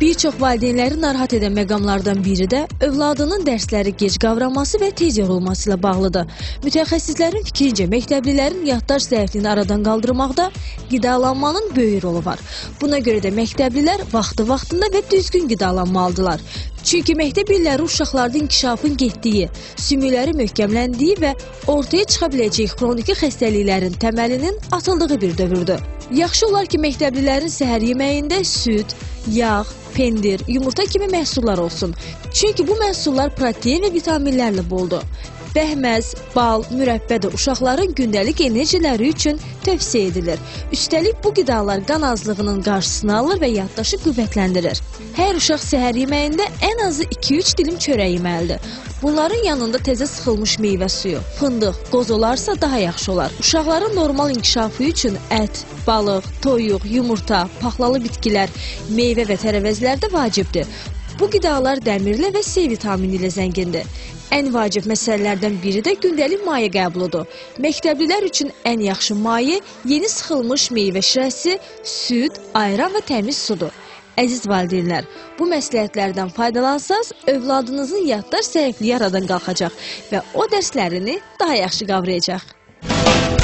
Bir çox valideynləri narahat edən məqamlardan biri də övladının dərsləri gec qavraması və tez yorulması ilə bağlıdır. Mütəxəssislərin fikrincə, məktəblilərin yaddaş zəifliyini aradan qaldırmaqda qidalanmanın böyük rolu var. Buna görə də məktəblilər vaxtında və düzgün qidalanmalıdırlar. Çünki məktəb illəri uşaqlarda inkişafın getdiyi, sümükləri möhkəmləndiyi və ortaya çıxa biləcək xroniki xəstəliklərin təməlinin atıldığı bir dövrdür. Yaxşı olar ki, məktəblilərin səhər yeməyində süd, yağ, pendir, yumurta kimi məhsullar olsun. Çünki bu məhsullar protein və vitaminlərlə boldur. Bəhməz, bal, mürəbbə də uşaqların gündəlik enerjiləri üçün tövsiyə edilir. Üstəlik bu qidalar qan azlığının qarşısını alır və yaddaşı qüvvətləndirir. Hər uşaq səhər yeməyində ən azı 2-3 dilim çörək yeməlidir. Bunların yanında təzə sıxılmış meyvə suyu, fındıq, qoz olarsa daha yaxşı olar. Uşaqların normal inkişafı üçün ət, balıq, toyuq, yumurta, paxlalı bitkilər, meyvə və tərəvəzlər də vacibdir. Bu qidalar dəmirlə və C vitamini ilə zəngindir. Ən vacib məsələlərdən biri də gündəlik maye qəbuludur. Məktəblilər üçün ən yaxşı maye yeni sıxılmış meyvə şirəsi, süd, ayran və təmiz sudur. Əziz valideynlər, bu məsləhətlərdən faydalansaz, övladınızın yaddaş zəifliyi aradan qalxacaq və o dərslərini daha yaxşı qavrayacaq.